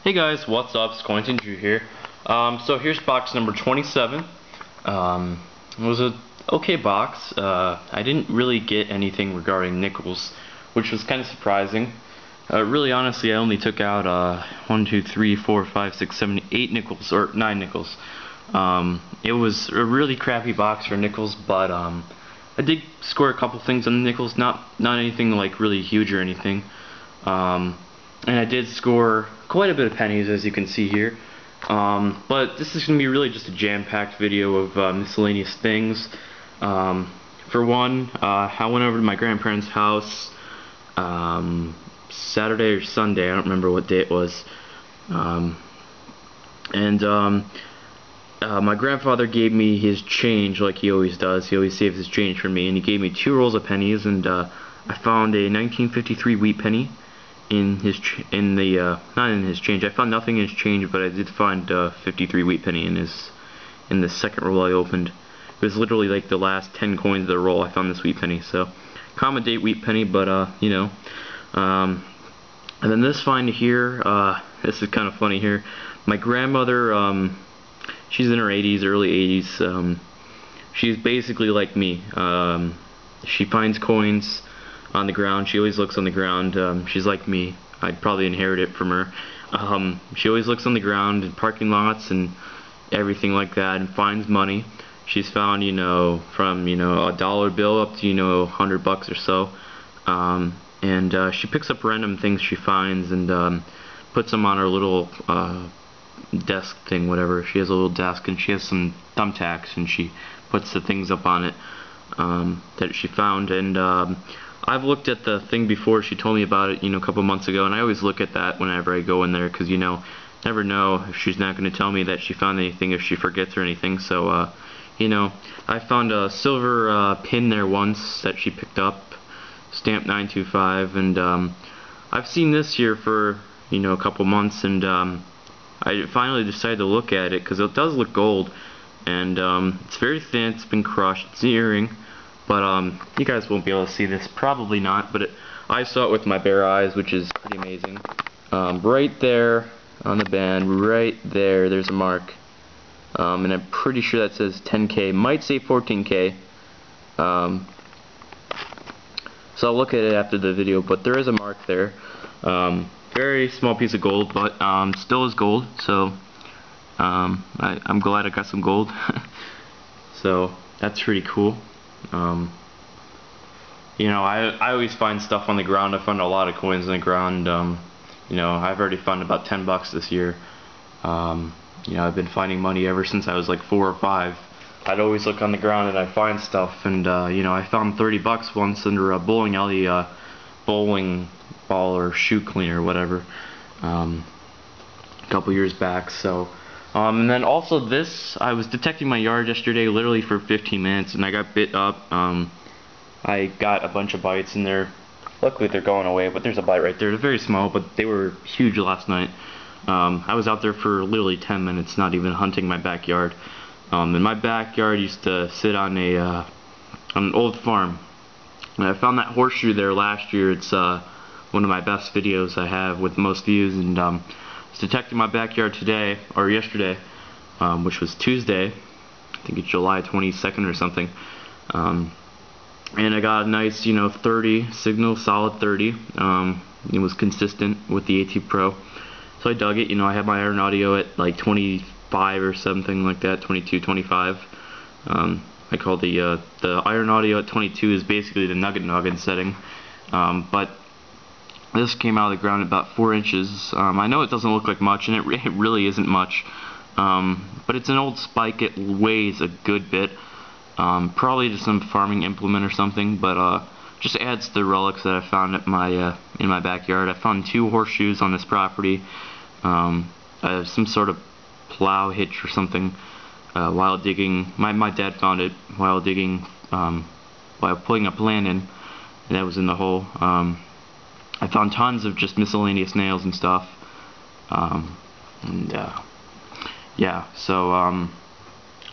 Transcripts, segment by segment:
Hey guys, what's up? Squinting Drew here. So here's box number 27. It was a okay box. I didn't really get anything regarding nickels, which was kind of surprising. Really, honestly, I only took out 1, 2, 3, 4, 5, 6, 7, 8 nickels, or 9 nickels. It was a really crappy box for nickels, but I did score a couple things on the nickels, not anything like really huge or anything. And I did score quite a bit of pennies, as you can see here. But this is going to be really just a jam-packed video of miscellaneous things. For one, I went over to my grandparents' house Saturday or Sunday, I don't remember what day it was. My grandfather gave me his change like he always does. He always saves his change for me, and he gave me 2 rolls of pennies, and I found a 1953 wheat penny in his not in his change. I found nothing in his change, but I did find 53 wheat penny in the second roll I opened. It was literally like the last 10 coins of the roll. I found this wheat penny, so common date wheat penny, but you know. And then this find here, this is kind of funny here. My grandmother, she's in her 80s, early 80s. She's basically like me. She finds coins on the ground. She always looks on the ground. She's like me. I'd probably inherit it from her. She always looks on the ground in parking lots and everything like that and finds money. She's found, you know, from, you know, a dollar bill up to, you know, $100 or so. She picks up random things she finds and puts them on her little desk thing, whatever. She has a little desk and she has some thumbtacks and she puts the things up on it that she found. And I've looked at the thing before. She told me about it, you know, a couple months ago, and I always look at that whenever I go in there, because, you know, never know if she's not going to tell me that she found anything if she forgets or anything. So, you know, I found a silver pin there once that she picked up, stamp 925, and I've seen this here for, you know, a couple months, and I finally decided to look at it, because it does look gold, and it's very thin, it's been crushed, it's an earring. But you guys won't be able to see this, probably not, but I saw it with my bare eyes, which is pretty amazing. Right there on the band, right there, there's a mark. And I'm pretty sure that says 10K, might say 14K. So I'll look at it after the video, but there is a mark there. Very small piece of gold, but still is gold, so I'm glad I got some gold. So that's pretty cool. You know, I always find stuff on the ground. I found a lot of coins on the ground. You know, I've already found about $10 this year. You know, I've been finding money ever since I was like 4 or 5. I'd always look on the ground and I'd find stuff, and you know, I found $30 once under a bowling alley bowling ball or shoe cleaner or whatever, a couple years back. So and then also this, I was detecting my yard yesterday literally for 15 minutes and I got bit up. I got a bunch of bites in there. Luckily they're going away, but there's a bite right there. They're very small, but they were huge last night. I was out there for literally 10 minutes, not even hunting my backyard. And my backyard used to sit on an old farm. And I found that horseshoe there last year. It's one of my best videos I have with the most views, and detecting my backyard today, or yesterday, which was Tuesday. I think it's July 22nd or something. And I got a nice, you know, 30 signal, solid 30. It was consistent with the AT Pro. So I dug it. You know, I had my iron audio at like 25 or something like that, 22, 25. I call the iron audio at 22 is basically the nugget setting. But this came out of the ground at about 4 inches. I know it doesn't look like much, and it really isn't much. But it's an old spike. It weighs a good bit. Probably just some farming implement or something. But just adds to the relics that I found at my in my backyard. I found 2 horseshoes on this property. Some sort of plow hitch or something while digging. My dad found it while digging, while pulling up land in, and that was in the hole. I found tons of just miscellaneous nails and stuff, yeah, so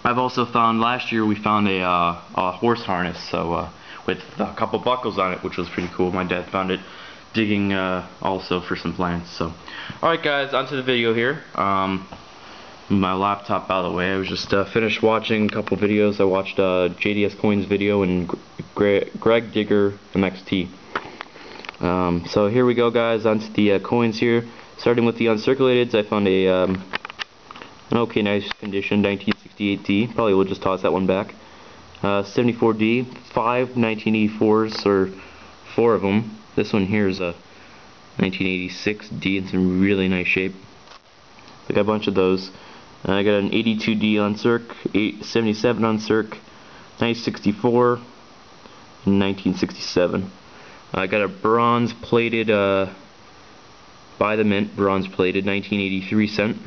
I've also found, last year we found a horse harness, so with a couple buckles on it, which was pretty cool. My dad found it digging also for some plants. So, alright guys, onto the video here. My laptop out of the way. I was just finished watching a couple videos. I watched JDS Coins video and Greg Digger MXT. So here we go guys, onto the coins here. Starting with the uncirculateds, I found an okay nice condition 1968D. Probably we'll just toss that one back. 74D, 5 1984s, or 4 of them. This one here is a 1986D in some really nice shape. I got a bunch of those. I got an 82D on Circ, 77 on Circ, 1964, and 1967. I got a bronze plated, by the mint, bronze plated, 1983 cent.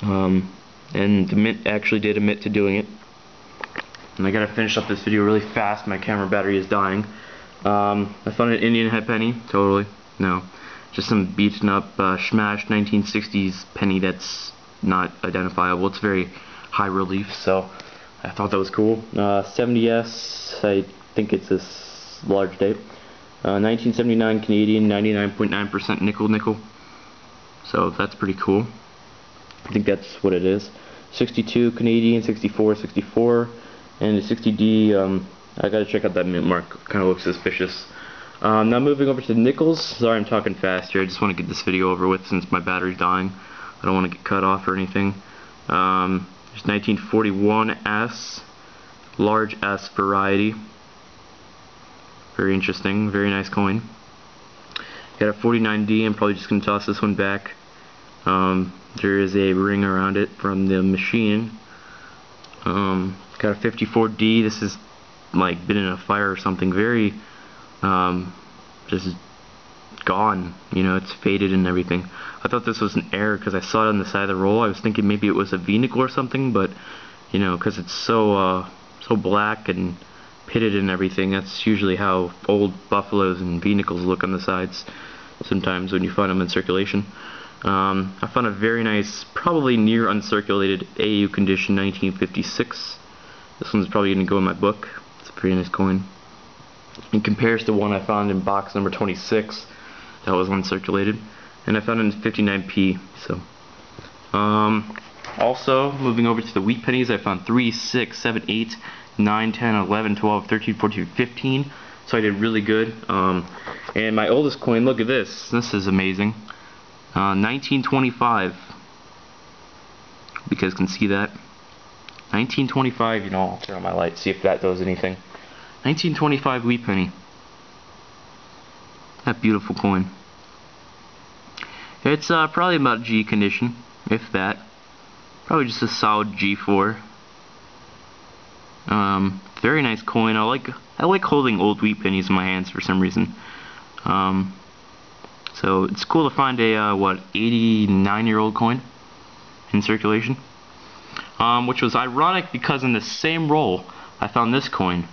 And the mint actually did admit to doing it. And I gotta finish up this video really fast. My camera battery is dying. I found an Indian head penny. Totally. No. Just some beaten up, smashed 1960s penny that's not identifiable. It's very high relief, so I thought that was cool. 70S, I think it's this large date. 1979 Canadian, 99.9% nickel. So that's pretty cool. I think that's what it is. 62 Canadian, 64, and the 60D, I gotta check out that mint mark. Kind of looks suspicious. Now moving over to the nickels. Sorry I'm talking fast here. I just want to get this video over with since my battery's dying. I don't want to get cut off or anything. There's 1941 S, large S variety. Very interesting, very nice coin. Got a 49D. I'm probably just gonna toss this one back. There is a ring around it from the machine. Got a 54D. This is like been in a fire or something. Very just gone, you know, it's faded and everything. I thought this was an error because I saw it on the side of the roll. I was thinking maybe it was a V-nickel or something, but you know, because it's so black and pitted and everything, that's usually how old buffaloes and V-nickels look on the sides sometimes when you find them in circulation. I found a very nice, probably near uncirculated AU condition 1956. This one's probably going to go in my book. It's a pretty nice coin. In comparison to one I found in box number 26 that was uncirculated, and I found it in 59p. So, also moving over to the wheat pennies, I found 3, 6, 7, 8, 9, 10, 11, 12, 13, 14, 15. So I did really good. And my oldest coin, look at this. This is amazing. 1925. You guys can see that. 1925, you know, I'll turn on my light, see if that does anything. 1925 wheat penny. That beautiful coin. It's probably about G condition, if that. Probably just a solid G4. Very nice coin. I like holding old wheat pennies in my hands for some reason. So it's cool to find a 89-year-old coin in circulation. Which was ironic because in the same roll I found this coin.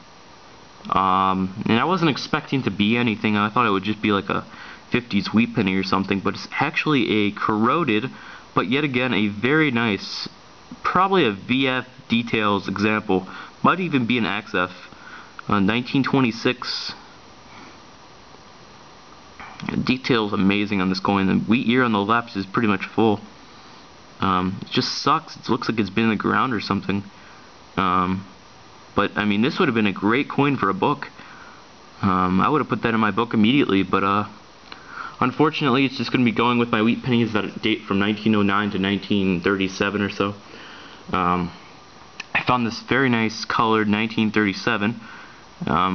And I wasn't expecting to be anything. I thought it would just be like a 50s wheat penny or something, but it's actually a corroded, but yet again a very nice, probably a VF details example, might even be an XF. 1926. Details amazing on this coin. The wheat year on the left is pretty much full. It just sucks. It looks like it's been in the ground or something. But I mean, this would have been a great coin for a book. I would have put that in my book immediately, but unfortunately it's just going to be going with my wheat pennies that date from 1909 to 1937 or so. I found this very nice colored 1937.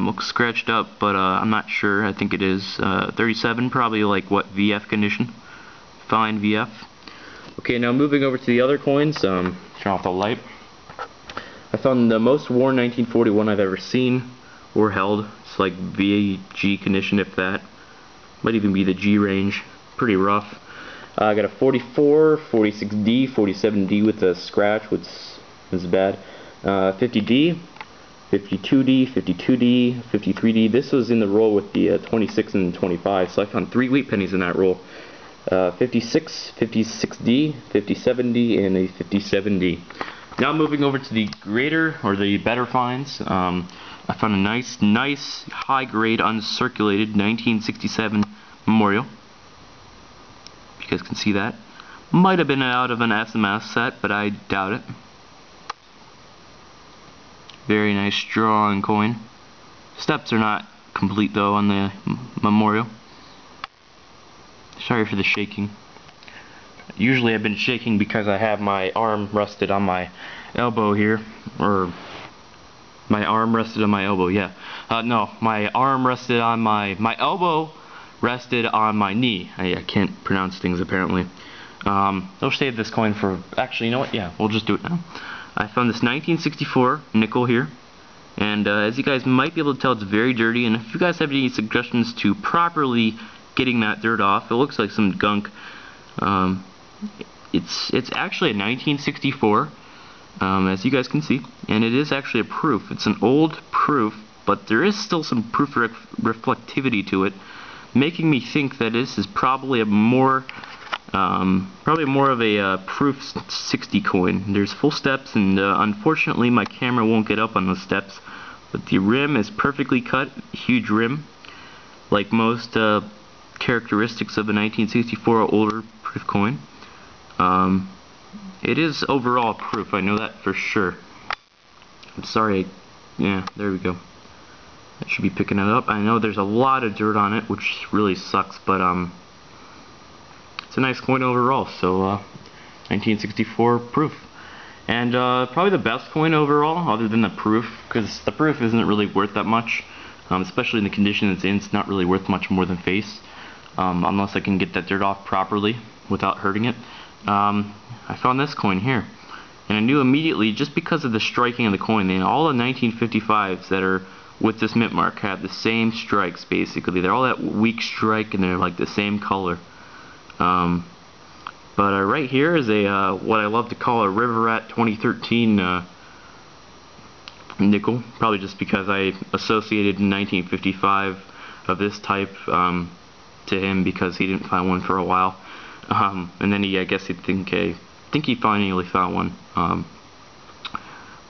Looks scratched up, but I'm not sure. I think it is 37, probably like what, VF condition, fine VF. Okay, now moving over to the other coins. Turn off the light. I found the most worn 1941 I've ever seen or held. It's like VG condition, if that. Might even be the G range. Pretty rough. I got a 44, 46D, 47D with a scratch, which is bad. 50D, 52D, 52D, 53D. This was in the roll with the 26 and 25, so I found 3 wheat pennies in that roll. 56, 56D, 57D, and a 57D. Now moving over to the greater or the better finds. I found a nice high-grade uncirculated 1967 memorial. If you guys can see that. Might have been out of an SMS set, but I doubt it. Very nice strong coin. Steps are not complete though on the memorial. Sorry for the shaking. Usually I've been shaking because I have my arm rested on my elbow here, or my arm rested on my elbow, yeah. No, my arm rested on my elbow rested on my knee. I can't pronounce things apparently. I'll save this coin for, actually, you know what, yeah, we'll just do it now. I found this 1964 nickel here, and as you guys might be able to tell, it's very dirty, and if you guys have any suggestions to properly getting that dirt off, it looks like some gunk. It's actually a 1964, as you guys can see, and it is actually a proof. It's an old proof, but there is still some proof reflectivity to it, making me think that this is probably a more of a proof 60 coin. There's full steps, and unfortunately my camera won't get up on those steps, but the rim is perfectly cut, huge rim, like most characteristics of a 1964 or older proof coin. It is overall proof, I know that for sure. I'm sorry, yeah, there we go. I should be picking it up. I know there's a lot of dirt on it, which really sucks, but it's a nice coin overall. So 1964 proof, and probably the best coin overall, other than the proof, because the proof isn't really worth that much, especially in the condition it's in. It's not really worth much more than face, unless I can get that dirt off properly without hurting it. I found this coin here, and I knew immediately, just because of the striking of the coin. All the 1955s that are with this mint mark have the same strikes, basically. They're all that weak strike, and they're like the same color. But right here is a what I love to call a River Rat 2013 nickel, probably just because I associated in 1955 of this type to him, because he didn't find one for a while, and then I guess he'd think he finally found one.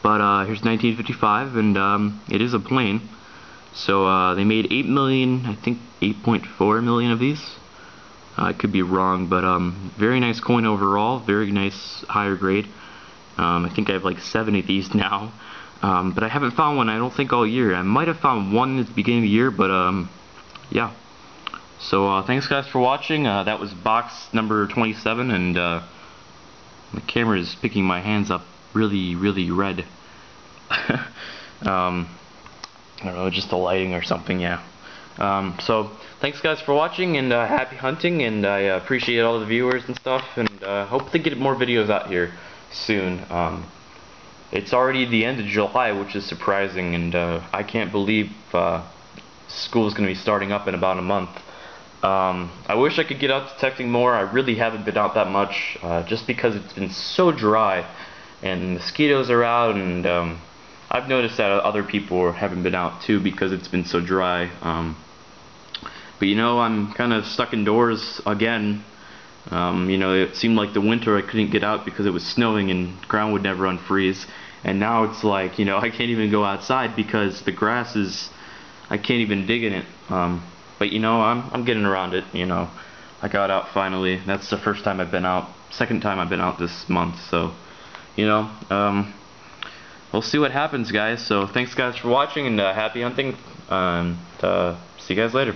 But here's 1955, and it is a plane. So they made 8 million, I think 8.4 million of these. I could be wrong, but very nice coin overall, very nice higher grade. I think I have like 7 of these now, but I haven't found one, I don't think, all year. I might have found one at the beginning of the year, but yeah. So thanks guys for watching. That was box number 27, and the camera is picking my hands up really red. I don't know, just the lighting or something, yeah. So thanks guys for watching, and happy hunting, and I appreciate all the viewers and stuff, and hope to get more videos out here soon. It's already the end of July, which is surprising, and I can't believe school is going to be starting up in about a month. I wish I could get out detecting more. I really haven't been out that much, just because it's been so dry, and mosquitoes are out, and I've noticed that other people haven't been out too because it's been so dry. But you know, I'm kind of stuck indoors again. You know, it seemed like the winter I couldn't get out because it was snowing and ground would never unfreeze, and now it's like, you know, I can't even go outside because the grass is, I can't even dig in it. But you know, I'm getting around it. You know, I got out finally. That's the first time I've been out. Second time I've been out this month. So, you know, we'll see what happens, guys. So thanks guys for watching, and happy hunting, and see you guys later.